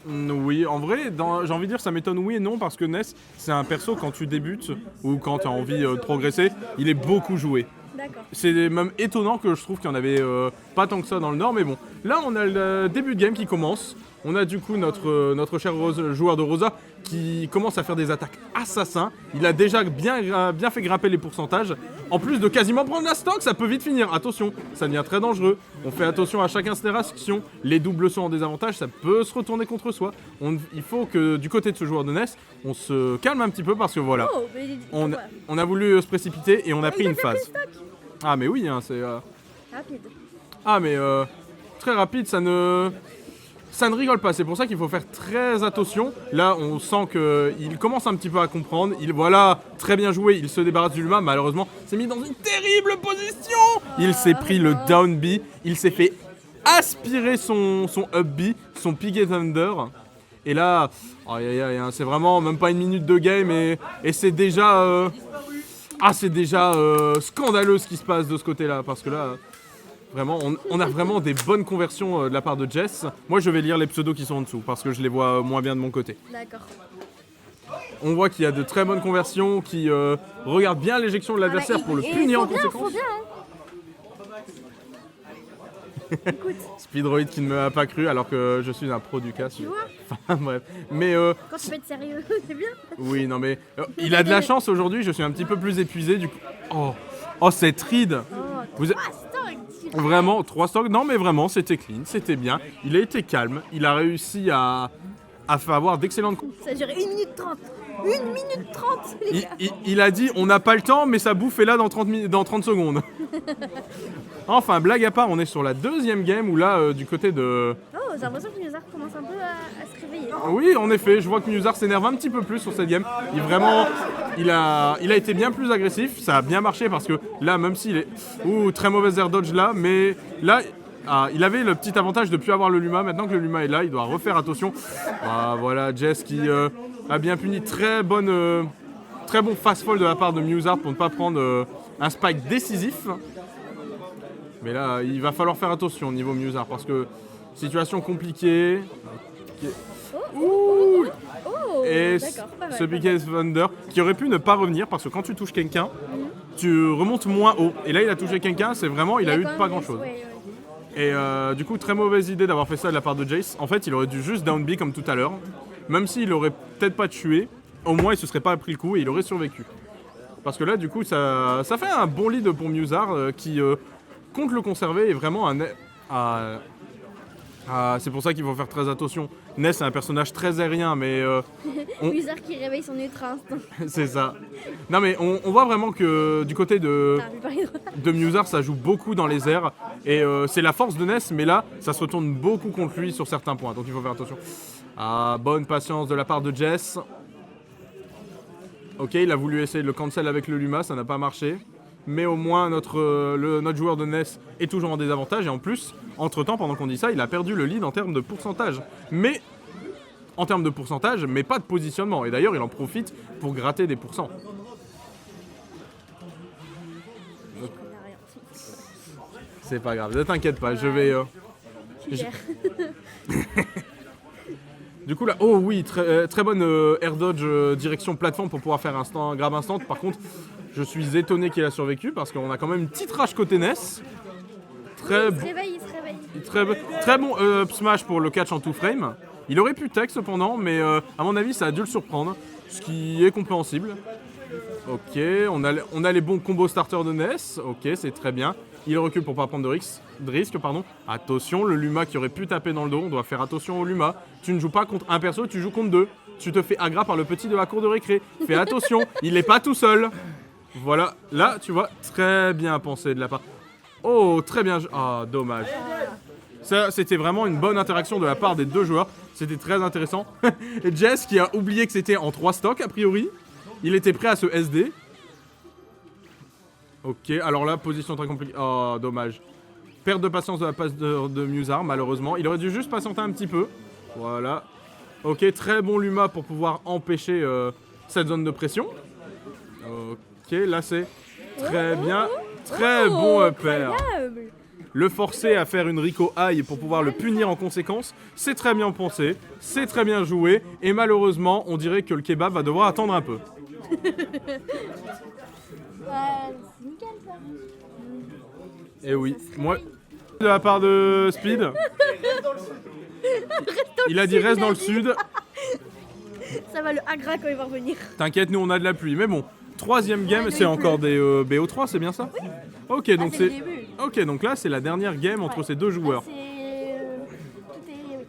Oui, en vrai, j'ai envie de dire ça m'étonne oui et non parce que Ness, c'est un perso quand tu débutes ou quand tu as envie de progresser, il est beaucoup joué. D'accord. C'est même étonnant que je trouve qu'il n'y en avait pas tant que ça dans le Nord, mais bon. Là, on a le début de game qui commence. On a du coup notre cher joueur de Rosa qui commence à faire des attaques assassins. Il a déjà bien fait grimper les pourcentages. En plus de quasiment prendre la stock, ça peut vite finir. Attention, ça devient très dangereux. On fait attention à chaque incinération. Les doubles sauts en désavantage, ça peut se retourner contre soi. Il faut que du côté de ce joueur de Ness, on se calme un petit peu parce que voilà. Oh, mais On a voulu se précipiter et on a pris il a une bien pris phase. le stock. Ah mais oui, hein, c'est... Rapide. Ah mais très rapide, ça ne rigole pas, c'est pour ça qu'il faut faire très attention. Là on sent qu'il commence un petit peu à comprendre, voilà, très bien joué, il se débarrasse du Luma, malheureusement s'est mis dans une terrible position. Il s'est pris le down B, il s'est fait aspirer son up B, son Piggy Thunder. Et là, c'est vraiment même pas une minute de game et c'est déjà... c'est déjà scandaleux ce qui se passe de ce côté-là, parce que là... Vraiment, on a vraiment des bonnes conversions de la part de Jess. Moi, je vais lire les pseudos qui sont en dessous parce que je les vois moins bien de mon côté. D'accord. On voit qu'il y a de très bonnes conversions qui regardent bien l'éjection de l'adversaire pour le punir en conséquence. Faut bien, Écoute, Speedroid qui ne me a pas cru alors que je suis un pro du cas. tu vois, Enfin bref. Mais quand tu peux être sérieux, c'est bien. oui, non mais il a de la chance aujourd'hui. Je suis un petit peu plus épuisé du coup. Oh cette ride. Vous êtes- Vraiment, 3 stocks. Non, mais vraiment, c'était clean, c'était bien. Il a été calme. Il a réussi à avoir d'excellentes. Ça a duré 1 minute 30. 1 minute 30, les gars. Il a dit on n'a pas le temps, mais sa bouffe est là dans 30 secondes. Enfin, blague à part, on est sur la deuxième game où là, du côté de. Oh, j'ai l'impression que Nuzar commence un peu à se réveiller. Oui, en effet, je vois que Nuzar s'énerve un petit peu plus sur cette game. Il a été bien plus agressif. Ça a bien marché parce que là, même s'il est. Très mauvaise air dodge là, mais là. Il avait le petit avantage de ne plus avoir le Luma. Maintenant que le Luma est là, il doit refaire attention. Voilà, Jess qui a bien puni. Très bon fast-fall de la part de Musard pour ne pas prendre un spike décisif. Mais là, il va falloir faire attention au niveau Musard parce que situation compliquée. Et d'accord, pas mal, ce Piggy Thunder qui aurait pu ne pas revenir parce que quand tu touches quelqu'un, tu remontes moins haut. Et là, il a touché quelqu'un, c'est vraiment, il a eu pas grand-chose. Ouais. Et du coup, très mauvaise idée d'avoir fait ça de la part de Jace. En fait, il aurait dû juste down B comme tout à l'heure. Même s'il aurait peut-être pas tué, au moins il se serait pas pris le coup et il aurait survécu. Parce que là, du coup, ça fait un bon lead pour Musard qui compte le conserver et vraiment c'est pour ça qu'il faut faire très attention. Ness est un personnage très aérien, mais Nuzar qui réveille son ultra instinct. c'est ça. Non mais on voit vraiment que du côté de Musard, ça joue beaucoup dans les airs. Et c'est la force de Ness, mais là, ça se retourne beaucoup contre lui sur certains points. Donc il faut faire attention. Bonne patience de la part de Jess. Ok, il a voulu essayer de le cancel avec le Luma, ça n'a pas marché. Mais au moins, notre joueur de Ness est toujours en désavantage. Et en plus, entre-temps, pendant qu'on dit ça, il a perdu le lead en termes de pourcentage. Mais pas de positionnement. Et d'ailleurs, il en profite pour gratter des pourcents. C'est pas grave, ne t'inquiète pas, je vais... Du coup là, oh oui, très bonne air dodge direction plateforme pour pouvoir faire grab instant. Par contre, je suis étonné qu'il a survécu parce qu'on a quand même une petite rage côté Ness. Il se réveille. Très bon up smash pour le catch en 2 frame. Il aurait pu tech cependant, mais à mon avis ça a dû le surprendre, ce qui est compréhensible. Ok, on a les bons combos starter de Ness, ok, c'est très bien. Il recule pour pas prendre de risque. Attention, le Luma qui aurait pu taper dans le dos, on doit faire attention au Luma. Tu ne joues pas contre un perso, tu joues contre 2. Tu te fais aggro par le petit de la cour de récré. Fais attention, il n'est pas tout seul. Voilà, là tu vois, très bien pensé de la part. Oh, très bien. Dommage. Ça, c'était vraiment une bonne interaction de la part des deux joueurs. C'était très intéressant. Jess qui a oublié que c'était en 3 stocks a priori. Il était prêt à se SD. Ok, alors là, position très compliquée. Oh, dommage. Perte de patience de la passe de Musard, malheureusement. Il aurait dû juste patienter un petit peu. Voilà. Ok, très bon Luma pour pouvoir empêcher cette zone de pression. Ok, là c'est très bien. Très bon upper. le forcer à faire une Rico High pour pouvoir le punir en conséquence. C'est très bien pensé, c'est très bien joué, et malheureusement, on dirait que le kebab va devoir attendre un peu. C'est nickel ça. Et oui, moi, de la part de Speed, il a dit reste dans le sud. Ça va le agra quand il va revenir. T'inquiète, nous on a de la pluie, mais bon. Troisième game, c'est encore des BO3, c'est bien ça? Ok, donc c'est c'est. le début. Ok, donc là c'est la dernière game entre ces deux joueurs. Tout est... oui,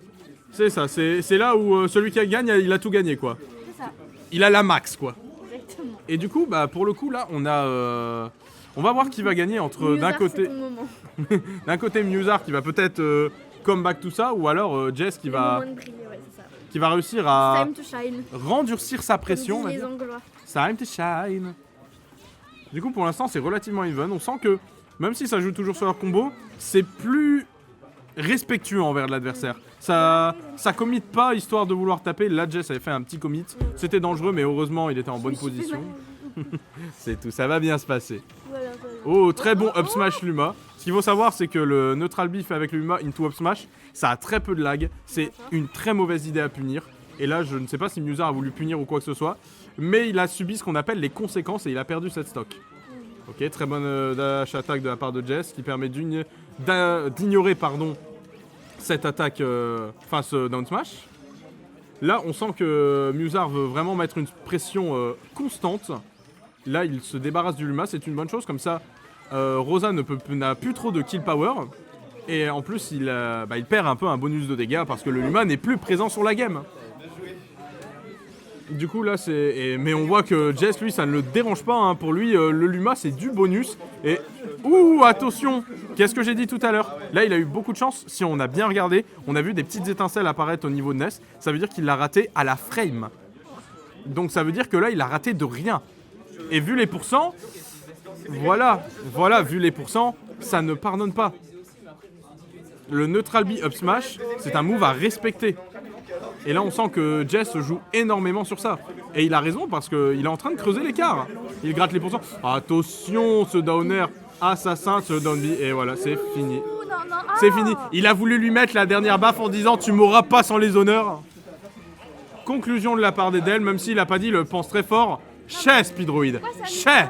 C'est ça, c'est là où celui qui gagne, il a tout gagné quoi. c'est ça. Il a la max quoi. Exactement. Et du coup, bah pour le coup là, on a. On va voir qui va gagner entre d'un Musard, côté. c'est ton moment. D'un côté Musard qui va peut-être come back tout ça, ou alors Jess Le moment de briller, ouais, c'est ça. qui va réussir à Time to shine. rendurcir sa pression. on Comme va disent dire. les Anglois. Time to shine. Du coup, pour l'instant, c'est relativement even. On sent que, même si ça joue toujours sur leur combo, c'est plus respectueux envers l'adversaire. Ça commit pas histoire de vouloir taper. Là, Jess avait fait un petit commit. C'était dangereux, mais heureusement, il était en bonne Je me suis fait position. mal. C'est tout, ça va bien se passer. Voilà, Oh, très bon up smash Luma. Ce qu'il faut savoir, c'est que le neutral B fait avec le Luma into up smash, ça a très peu de lag. C'est une très mauvaise idée à punir. Et là, je ne sais pas si Musard a voulu punir ou quoi que ce soit, mais il a subi ce qu'on appelle les conséquences et il a perdu cette stock. Ok, très bonne dash attaque de la part de Jess qui permet d'ignorer cette attaque, enfin ce down smash. Là, on sent que Musard veut vraiment mettre une pression constante. Là, il se débarrasse du Luma, c'est une bonne chose. Comme ça, Rosa n'a plus trop de kill power. Et en plus, il perd un peu un bonus de dégâts parce que le Luma n'est plus présent sur la game. Du coup, là, mais on voit que Jess, lui, ça ne le dérange pas. Hein. Pour lui, le Luma, c'est du bonus. Et. Ouh, attention! Qu'est-ce que j'ai dit tout à l'heure? Là, il a eu beaucoup de chance. Si on a bien regardé, on a vu des petites étincelles apparaître au niveau de Ness. Ça veut dire qu'il l'a raté à la frame. Donc, ça veut dire que là, il a raté de rien. Et vu les pourcents, voilà, vu les pourcents, ça ne pardonne pas. Le neutral B up smash, c'est un move à respecter. Et là, on sent que Jess joue énormément sur ça. Et il a raison parce qu'il est en train de creuser l'écart. Il gratte les pourcents. Attention, ce downer assassin, ce down B. Et voilà, c'est fini. Ouh, non, non, C'est fini. Il a voulu lui mettre la dernière baffe en disant tu m'auras pas sans les honneurs. Conclusion de la part d'Edel, même s'il a pas dit, il le pense très fort. Chez Speedroid. Chez.